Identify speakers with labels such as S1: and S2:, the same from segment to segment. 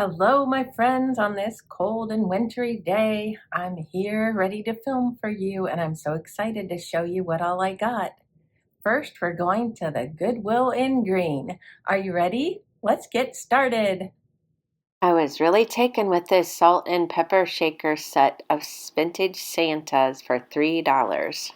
S1: Hello, my friends, on this cold and wintry day. I'm here ready to film for you, and I'm so excited to show you what all I got. First, we're going to the Goodwill in Green. Are you ready? Let's get started.
S2: I was really taken with this salt and pepper shaker set of vintage Santas for $3.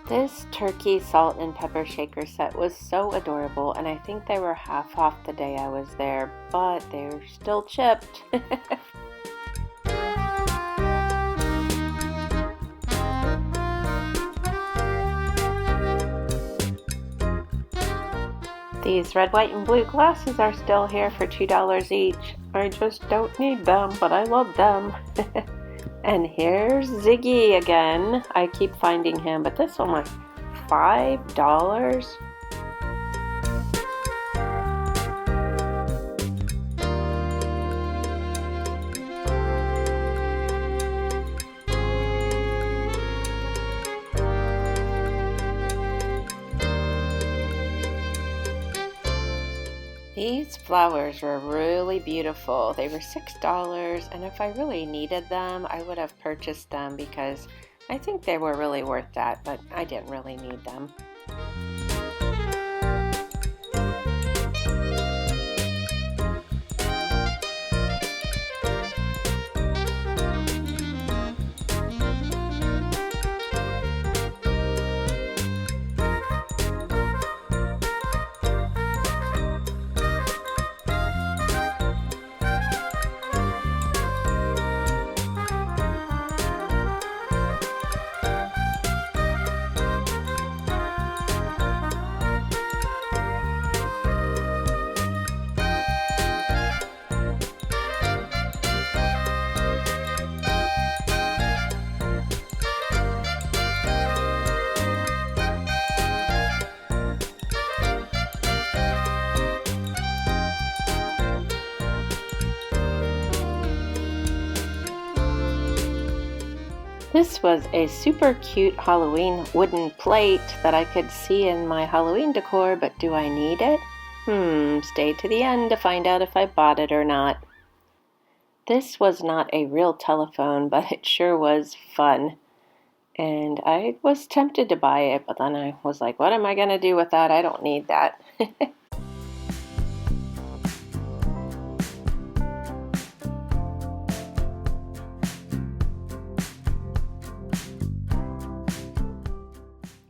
S2: This turkey salt and pepper shaker set was so adorable, and I think they were half off the day I was there, but they're still chipped. These red, white, and blue glasses are still here for $2 each. I just don't need them, but I love them. And here's Ziggy again. I keep finding him, but this one was $5. These flowers were really beautiful. They were $6, and if I really needed them, I would have purchased them because I think they were really worth that, but I didn't really need them. This was a super cute Halloween wooden plate that I could see in my Halloween decor, but do I need it? Stay to the end to find out if I bought it or not. This was not a real telephone, but it sure was fun. And I was tempted to buy it, but then I was like, what am I going to do with that? I don't need that.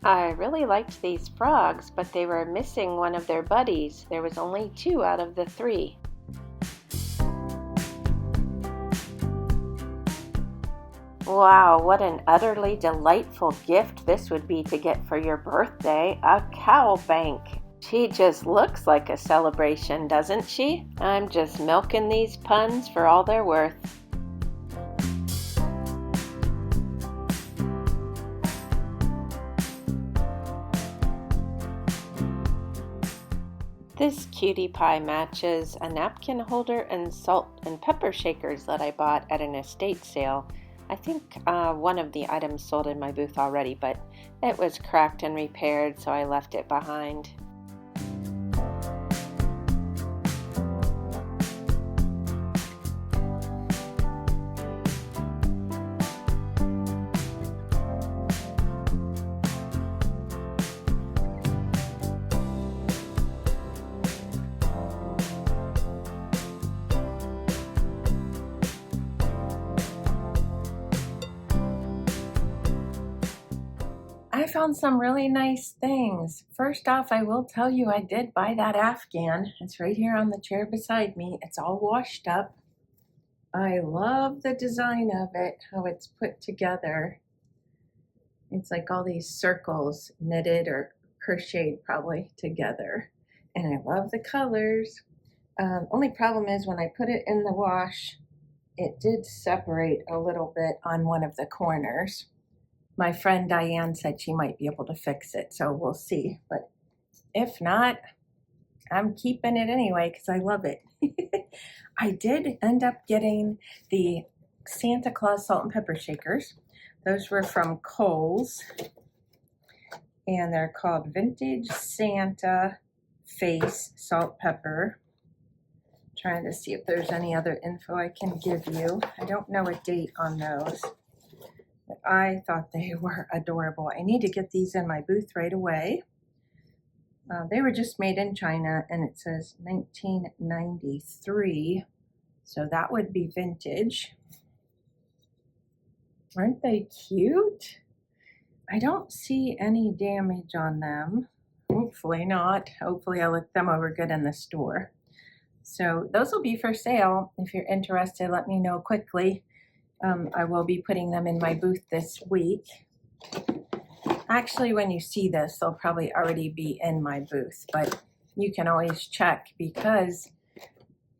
S2: I really liked these frogs, but they were missing one of their buddies. There was only 2 out of the 3. Wow, what an utterly delightful gift this would be to get for your birthday, a cow bank. She just looks like a celebration, doesn't she? I'm just milking these puns for all they're worth. This cutie pie matches a napkin holder and salt and pepper shakers that I bought at an estate sale. I think one of the items sold in my booth already, but it was cracked and repaired, so I left it behind.
S1: I found some really nice things. First off, I will tell you I did buy that Afghan. It's right here on the chair beside me. It's all washed up. I love the design of it, how it's put together. It's like all these circles knitted or crocheted probably together. And I love the colors. Only problem is when I put it in the wash, it did separate a little bit on one of the corners. My friend Diane said she might be able to fix it, so we'll see. But if not, I'm keeping it anyway because I love it. I did end up getting the Santa Claus salt and pepper shakers. Those were from Kohl's, and they're called Vintage Santa face salt pepper. Trying to see if there's any other info I can give you. I don't know a date on those, but I thought they were adorable. I need to get these in my booth right away. They were just made in China, and it says 1993, so that would be vintage. Aren't they cute? I don't see any damage on them. Hopefully not. Hopefully I looked them over good in the store. So those will be for sale. If you're interested, let me know quickly. I will be putting them in my booth this week. Actually, when you see this, they'll probably already be in my booth, but you can always check because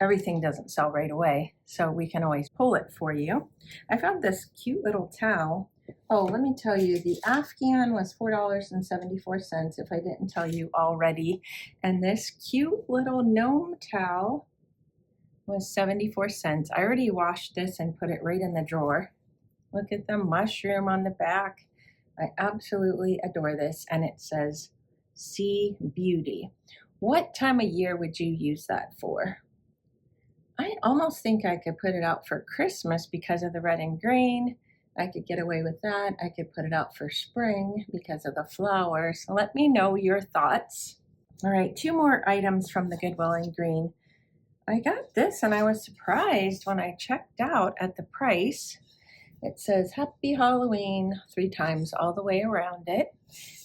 S1: everything doesn't sell right away. So we can always pull it for you. I found this cute little towel. Oh, let me tell you, the Afghan was $4.74 if I didn't tell you already. And this cute little gnome towel was 74 cents. I already washed this and put it right in the drawer. Look at the mushroom on the back. I absolutely adore this, and it says Sea Beauty. What time of year would you use that for? I almost think I could put it out for Christmas because of the red and green. I could get away with that. I could put it out for spring because of the flowers. So let me know your thoughts. All right, 2 more items from the Goodwill in green. I got this and I was surprised when I checked out at the price. It says Happy Halloween 3 times all the way around it.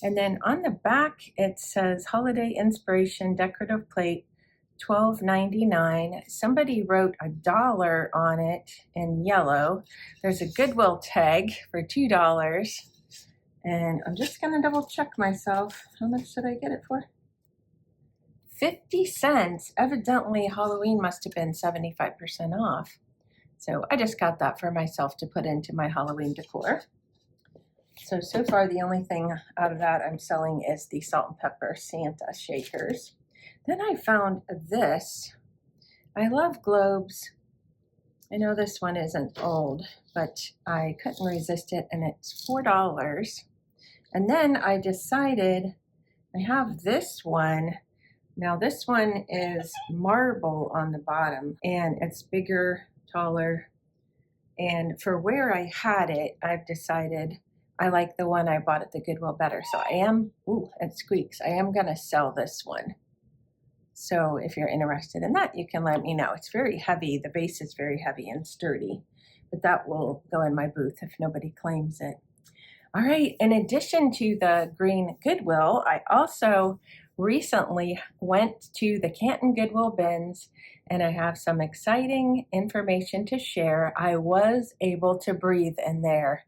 S1: And then on the back, it says Holiday Inspiration Decorative Plate, $12.99. Somebody wrote $1 on it in yellow. There's a Goodwill tag for $2. And I'm just gonna double check myself. How much did I get it for? 50 cents. Evidently Halloween must have been 75% off. So I just got that for myself to put into my Halloween decor. So far the only thing out of that I'm selling is the salt and pepper Santa shakers. Then I found this. I love globes. I know this one isn't old, but I couldn't resist it, and it's $4. And then I decided I have this one. Now this one is marble on the bottom, and it's bigger, taller, and for where I had it, I've decided I like the one I bought at the Goodwill better. So I am, ooh, it squeaks. I am gonna sell this one. So if you're interested in that, you can let me know. It's very heavy. The base is very heavy and sturdy, but that will go in my booth if nobody claims it. All right, in addition to the Green Goodwill, I also recently went to the Canton Goodwill bins, and I have some exciting information to share. I was able to breathe in there.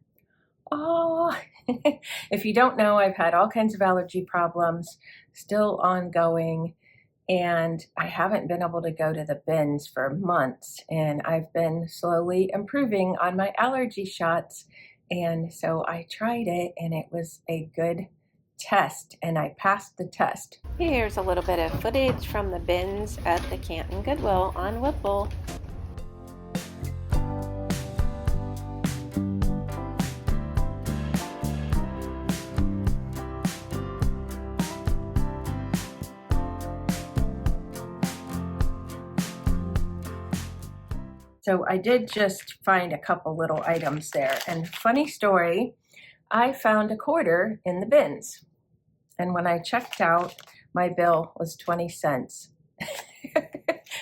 S1: Oh, if you don't know, I've had all kinds of allergy problems, still ongoing, and I haven't been able to go to the bins for months, and I've been slowly improving on my allergy shots, and so I tried it, and it was a good test, and I passed the test.
S2: Here's a little bit of footage from the bins at the Canton Goodwill on Whipple.
S1: So I did just find a couple little items there, and funny story, I found a quarter in the bins. And when I checked out, my bill was 20 cents.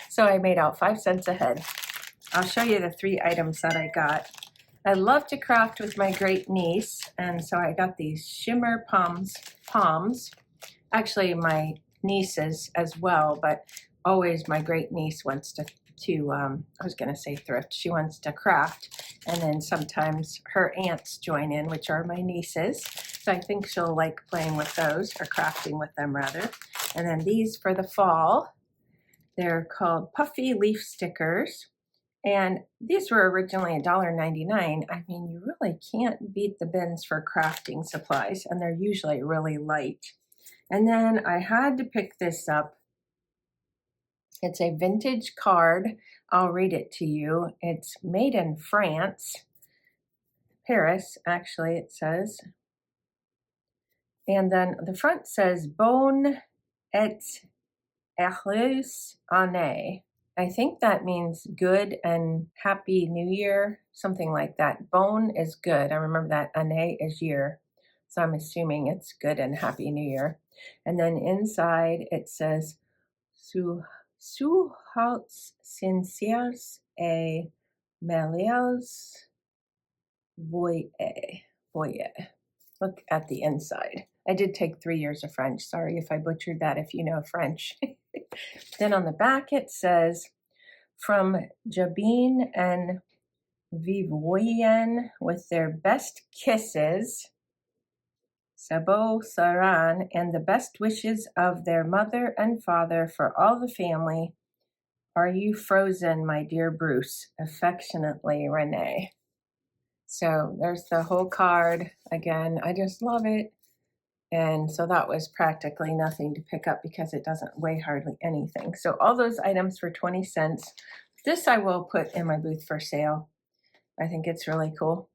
S1: So I made out 5 cents ahead. I'll show you the 3 items that I got. I love to craft with my great niece, and so I got these shimmer palms. Actually, my nieces as well, but always my great niece wants to I was going to say thrift. She wants to craft, and then sometimes her aunts join in, which are my nieces. So I think she'll like playing with those, or crafting with them rather. And then these for the fall, they're called puffy leaf stickers. And these were originally $1.99. I mean, you really can't beat the bins for crafting supplies, and they're usually really light. And then I had to pick this up. It's a vintage card. I'll read it to you. It's made in France, Paris, actually, it says. And then the front says Bon et Heureuse année. I think that means good and happy new year, something like that. Bon is good. I remember that. Année is year. So I'm assuming it's good and happy new year. And then inside it says, Sous hearts sincères et meilleurs voyez. Look at the inside. I did take 3 years of French. Sorry if I butchered that if you know French. Then on the back it says, from Jabin and Vivoyen with their best kisses, Sabo Saran, and the best wishes of their mother and father for all the family. Are you frozen, my dear Bruce? Affectionately, Renee. So there's the whole card. Again, I just love it. And so that was practically nothing to pick up because it doesn't weigh hardly anything. So all those items for 20 cents. This I will put in my booth for sale. I think it's really cool.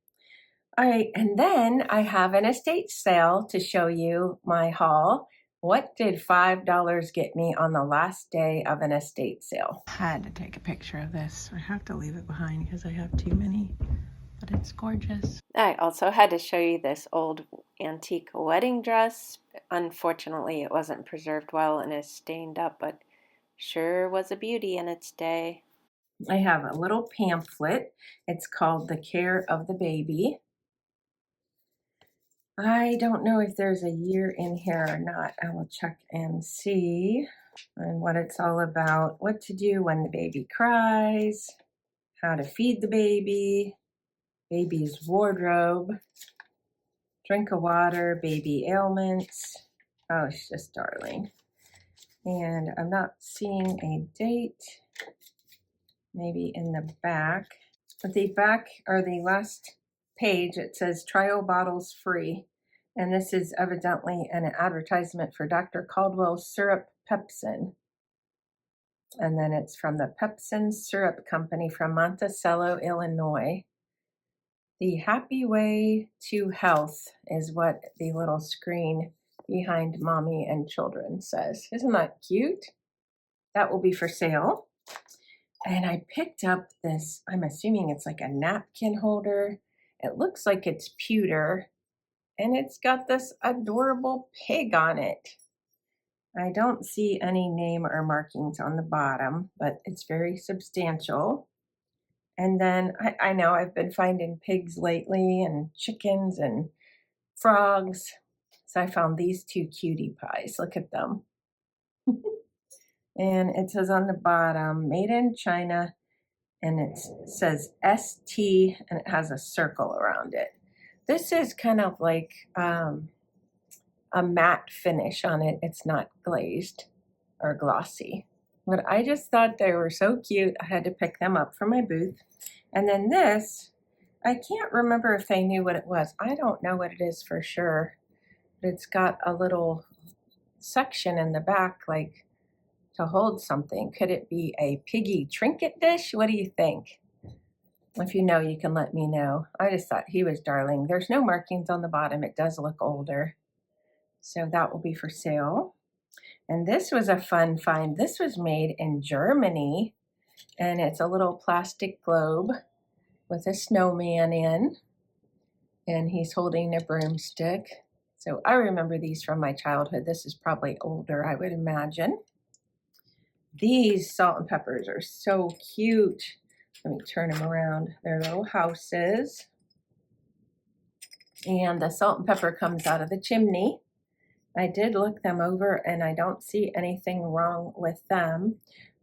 S1: All right, and then I have an estate sale to show you my haul. What did $5 get me on the last day of an estate sale? I had to take a picture of this. I have to leave it behind because I have too many, but it's gorgeous.
S2: I also had to show you this old antique wedding dress. Unfortunately, it wasn't preserved well and is stained up, but sure was a beauty in its day.
S1: I have a little pamphlet. It's called The Care of the Baby. I don't know if there's a year in here or not. I will check and see. And what it's all about, what to do when the baby cries, how to feed the baby, baby's wardrobe, drink of water, baby ailments. Oh, it's just darling. And I'm not seeing a date, maybe in the back. But the back, or the last page, it says trial bottles free. And this is evidently an advertisement for Dr. Caldwell's syrup Pepsin. And then it's from the Pepsin Syrup Company from Monticello, Illinois. The happy way to health is what the little screen behind Mommy and Children says. Isn't that cute? That will be for sale. And I picked up this, I'm assuming it's like a napkin holder. It looks like it's pewter. And it's got this adorable pig on it. I don't see any name or markings on the bottom, but it's very substantial. And then I know I've been finding pigs lately and chickens and frogs. So I found these two cutie pies. Look at them. And it says on the bottom, made in China, and it says ST, and it has a circle around it. This is kind of like a matte finish on it. It's not glazed or glossy. But I just thought they were so cute. I had to pick them up for my booth. And then this, I can't remember if they knew what it was. I don't know what it is for sure. But it's got a little section in the back, like to hold something. Could it be a piggy trinket dish? What do you think? If you know, you can let me know. I just thought he was darling. There's no markings on the bottom. It does look older. So that will be for sale. And this was a fun find. This was made in Germany. And it's a little plastic globe with a snowman in. And he's holding a broomstick. So I remember these from my childhood. This is probably older, I would imagine. These salt and peppers are so cute. Let me turn them around. They're little houses. And the salt and pepper comes out of the chimney. I did look them over and I don't see anything wrong with them.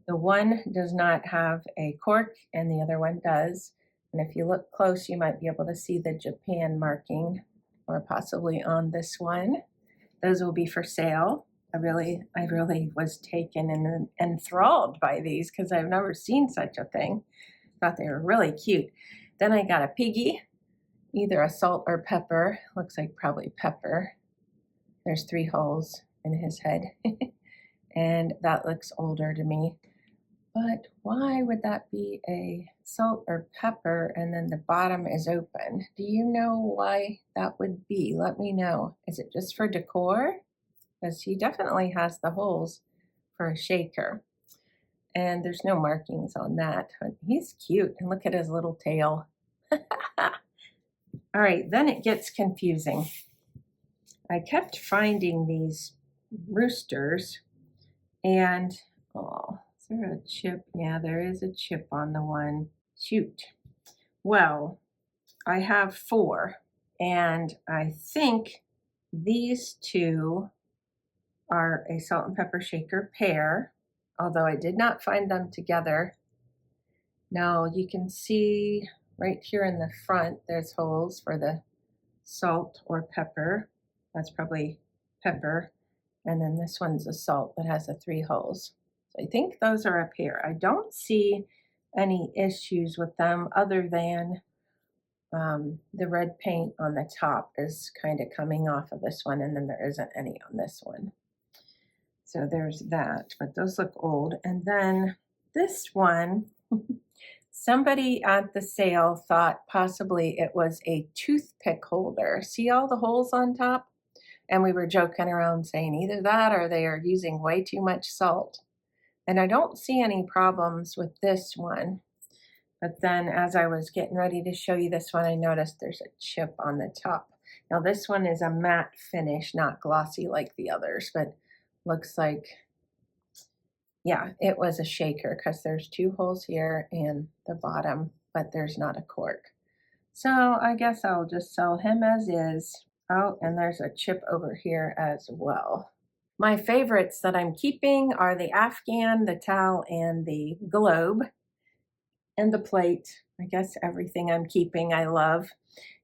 S1: The one does not have a cork and the other one does. And if you look close, you might be able to see the Japan marking, or possibly on this one. Those will be for sale. I really was taken and enthralled by these because I've never seen such a thing. Thought they were really cute. Then I got a piggy, either a salt or pepper. Looks like probably pepper. There's 3 holes in his head. And that looks older to me. But why would that be a salt or pepper and then the bottom is open? Do you know why that would be? Let me know. Is it just for decor? Because he definitely has the holes for a shaker. And there's no markings on that. But he's cute, and look at his little tail. All right, then it gets confusing. I kept finding these roosters, and oh, is there a chip? Yeah, there is a chip on the one. Shoot. Well, I have 4, and I think these 2 are a salt and pepper shaker pair, although I did not find them together. Now you can see right here in the front, there's holes for the salt or pepper. That's probably pepper. And then this one's a salt that has the 3 holes. So I think those are a pair. I don't see any issues with them other than the red paint on the top is kind of coming off of this one, and then there isn't any on this one. So there's that, but those look old. And then this one, somebody at the sale thought possibly it was a toothpick holder. See all the holes on top? And we were joking around saying either that or they are using way too much salt. And I don't see any problems with this one. But then as I was getting ready to show you this one, I noticed there's a chip on the top. Now this one is a matte finish, not glossy like the others, but looks like, yeah, it was a shaker because there's 2 holes here and the bottom, but there's not a cork. So I guess I'll just sell him as is. Oh, and there's a chip over here as well. My favorites that I'm keeping are the Afghan, the towel, and the globe, and the plate. I guess everything I'm keeping I love.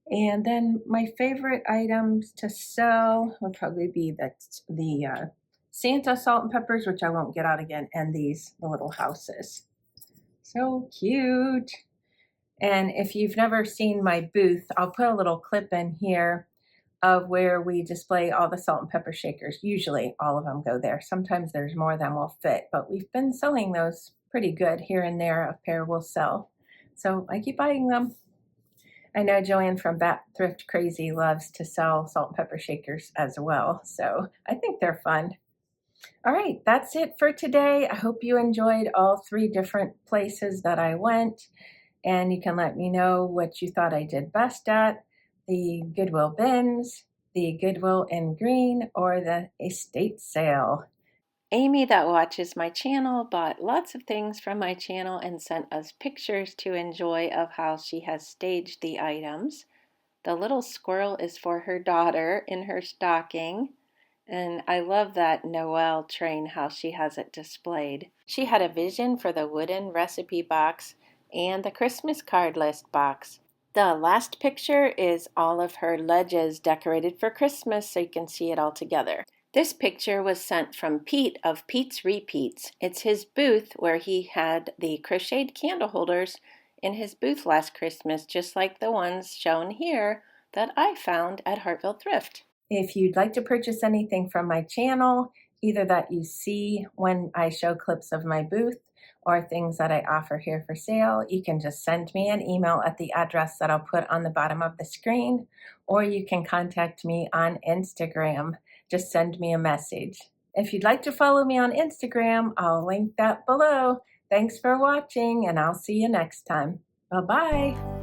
S1: And then my favorite items to sell would probably be the Santa salt and peppers, which I won't get out again, and these, the little houses. So cute. And if you've never seen my booth, I'll put a little clip in here of where we display all the salt and pepper shakers. Usually all of them go there. Sometimes there's more than will fit, but we've been selling those pretty good. Here and there a pair will sell. So I keep buying them. I know Joanne from Bat Thrift Crazy loves to sell salt and pepper shakers as well. So I think they're fun. All right, that's it for today. I hope you enjoyed all 3 different places that I went, and you can let me know what you thought I did best at: the Goodwill bins, the Goodwill in green, or the estate sale.
S2: Amy that watches my channel bought lots of things from my channel and sent us pictures to enjoy of how she has staged the items. The little squirrel is for her daughter in her stocking. And I love that Noel train, how she has it displayed. She had a vision for the wooden recipe box and the Christmas card list box. The last picture is all of her ledges decorated for Christmas so you can see it all together. This picture was sent from Pete of Pete's Repeats. It's his booth where he had the crocheted candle holders in his booth last Christmas, just like the ones shown here that I found at Hartville Thrift.
S1: If you'd like to purchase anything from my channel, either that you see when I show clips of my booth or things that I offer here for sale, you can just send me an email at the address that I'll put on the bottom of the screen, or you can contact me on Instagram. Just send me a message. If you'd like to follow me on Instagram, I'll link that below. Thanks for watching, and I'll see you next time. Bye-bye.